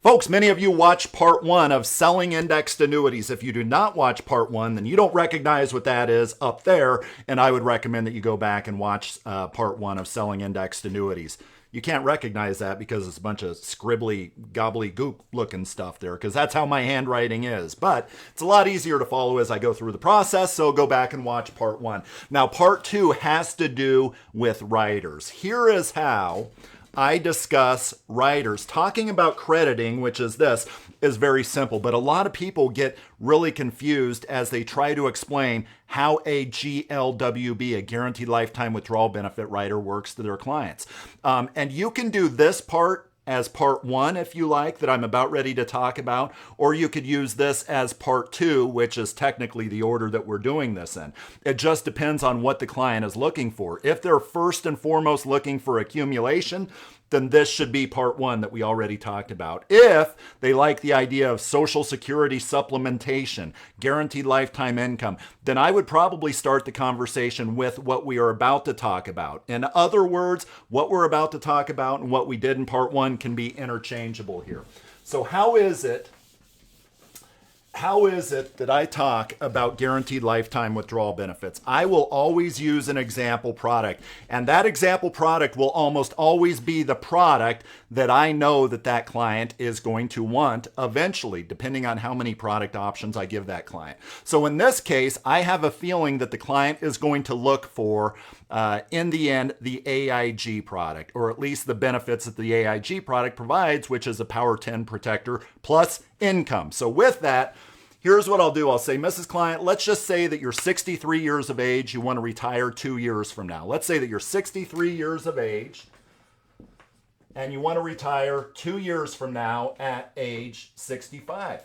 Folks, many of you watched part one of Selling Indexed Annuities. If you do not watch part one, then you don't recognize what that is up there, and I would recommend that you go back and watch part one of Selling Indexed Annuities. You can't recognize that because it's a bunch of scribbly, gobbledygook looking stuff there, because that's how my handwriting is. But it's a lot easier to follow as I go through the process, so go back and watch part one. Now, part two has to do with riders. Here is how I discuss riders. Talking about crediting, which is this, is very simple, but a lot of people get really confused as they try to explain how a GLWB, a guaranteed lifetime withdrawal benefit rider, works to their clients. And you can do this part as part one, if you like, that I'm about ready to talk about, or you could use this as part two, which is technically the order that we're doing this in. It just depends on what the client is looking for. If they're first and foremost looking for accumulation, then this should be part one that we already talked about. If they like the idea of Social Security supplementation, guaranteed lifetime income, then I would probably start the conversation with what we are about to talk about. In other words, what we're about to talk about and what we did in part one can be interchangeable here. So how is it that I talk about guaranteed lifetime withdrawal benefits? I will always use an example product, and that example product will almost always be the product that I know that that client is going to want eventually, depending on how many product options I give that client. So in this case, I have a feeling that the client is going to look for, in the end, the AIG product, or at least the benefits that the AIG product provides, which is a Power 10 protector plus income. So with that, here's what I'll do. I'll say, Mrs. Client, let's just say that you're 63 years of age. You want to retire 2 years from now. Let's say that you're 63 years of age and you want to retire 2 years from now at age 65.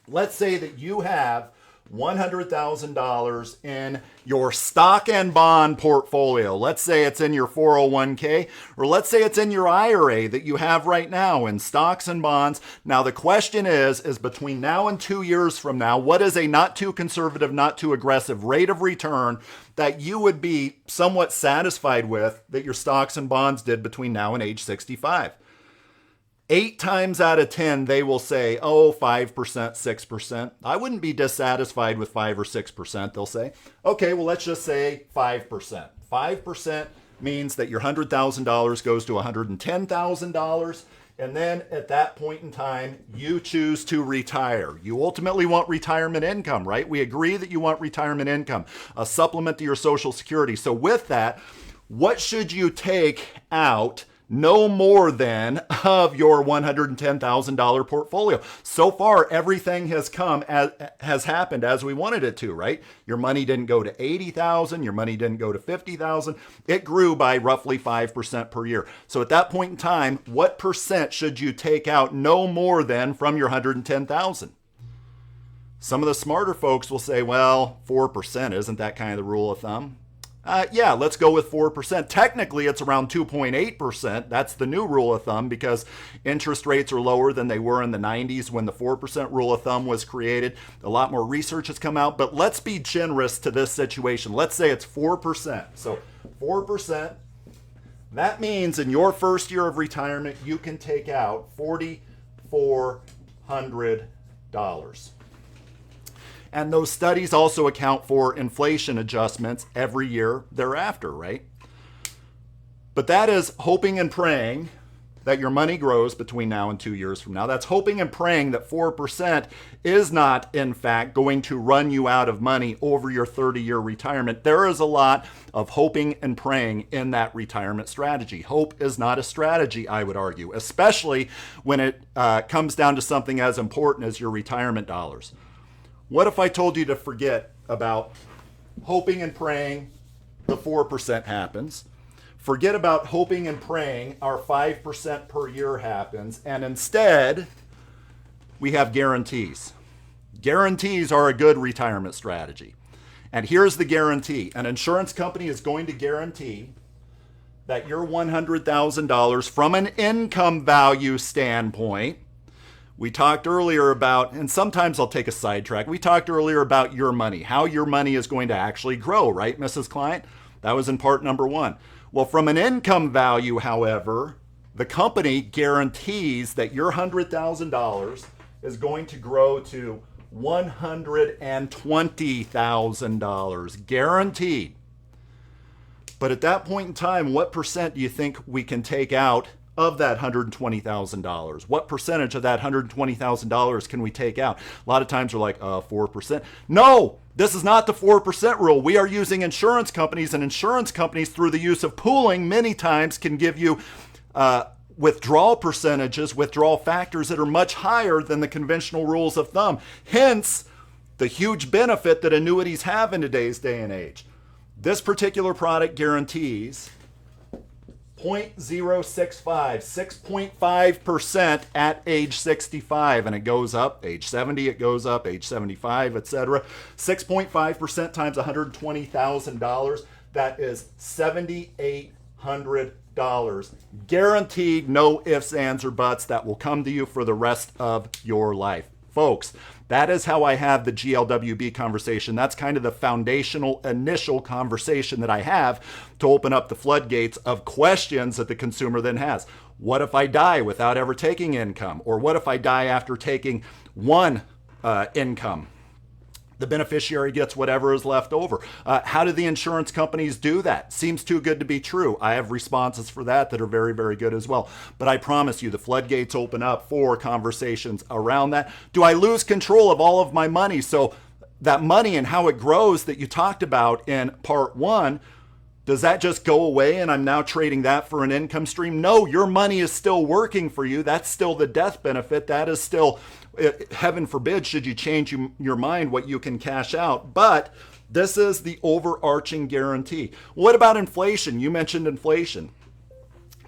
Let's say that you have $100,000 in your stock and bond portfolio. Let's say it's in your 401k, or let's say it's in your IRA that you have right now in stocks and bonds. Now, the question is between now and 2 years from now, what is a not too conservative, not too aggressive rate of return that you would be somewhat satisfied with that your stocks and bonds did between now and age 65? 8 times out of 10, they will say, oh, 5%, 6%. I wouldn't be dissatisfied with 5 or 6%. They'll say, okay, well, let's just say 5%. 5% means that your $100,000 goes to $110,000. And then at that point in time, you choose to retire. You ultimately want retirement income, right? We agree that you want retirement income, a supplement to your Social Security. So with that, what should you take out no more than of your $110,000 portfolio? So far, everything has happened as we wanted it to, right? Your money didn't go to $80,000. Your money didn't go to $50,000. It grew by roughly 5% per year. So at that point in time, what percent should you take out no more than from your $110,000? Some of the smarter folks will say, well, 4%, isn't that kind of the rule of thumb? Yeah, let's go with 4%. Technically, it's around 2.8%. That's the new rule of thumb because interest rates are lower than they were in the 90s when the 4% rule of thumb was created. A lot more research has come out, but let's be generous to this situation. Let's say it's 4%. So 4%, that means in your first year of retirement, you can take out $4,400. And those studies also account for inflation adjustments every year thereafter, right? But that is hoping and praying that your money grows between now and 2 years from now. That's hoping and praying that 4% is not, in fact, going to run you out of money over your 30-year retirement. There is a lot of hoping and praying in that retirement strategy. Hope is not a strategy, I would argue, especially when it comes down to something as important as your retirement dollars. What if I told you to forget about hoping and praying the 4% happens? Forget about hoping and praying our 5% per year happens, and instead, we have guarantees. Guarantees are a good retirement strategy. And here's the guarantee. An insurance company is going to guarantee that your $100,000 from an income value standpoint, we talked earlier about, and sometimes I'll take a sidetrack, we talked earlier about your money, how your money is going to actually grow, right, Mrs. Client? That was in part number one. Well, from an income value, however, The company guarantees that your $100,000 is going to grow to $120,000, guaranteed. But at that point in time, what percent do you think we can take out of that $120,000? What percentage of that $120,000 can we take out? A lot of times we're like, 4%. No, this is not the 4% rule. We are using insurance companies, and insurance companies, through the use of pooling, many times can give you withdrawal percentages, withdrawal factors that are much higher than the conventional rules of thumb. Hence, the huge benefit that annuities have in today's day and age. This particular product guarantees 0.065, 6.5% at age 65, and it goes up. Age 70, it goes up. Age 75, etc. 6.5% times $120,000. That is $7,800. Guaranteed, no ifs, ands, or buts. That will come to you for the rest of your life. Folks, that is how I have the GLWB conversation. That's kind of the foundational initial conversation that I have to open up the floodgates of questions that the consumer then has. What if I die without ever taking income? Or what if I die after taking one income? The beneficiary gets whatever is left over. How do the insurance companies do that? Seems too good to be true. I have responses for that are very, very good as well. But I promise you, the floodgates open up for conversations around that. Do I lose control of all of my money? So that money and how it grows that you talked about in part one, does that just go away and I'm now trading that for an income stream? No, your money is still working for you. That's still the death benefit. That is still, heaven forbid, should you change your mind, what you can cash out. But this is the overarching guarantee. What about inflation? You mentioned inflation.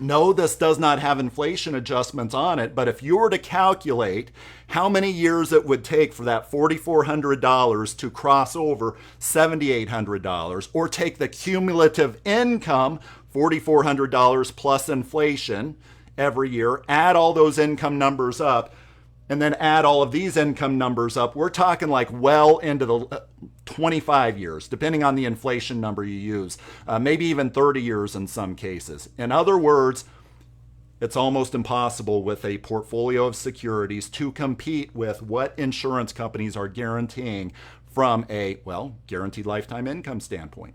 No, this does not have inflation adjustments on it, but if you were to calculate how many years it would take for that $4,400 to cross over $7,800, or take the cumulative income, $4,400 plus inflation every year, add all those income numbers up, and then add all of these income numbers up, we're talking like well into the 25 years, depending on the inflation number you use, maybe even 30 years in some cases. In other words, it's almost impossible with a portfolio of securities to compete with what insurance companies are guaranteeing from a, well, guaranteed lifetime income standpoint.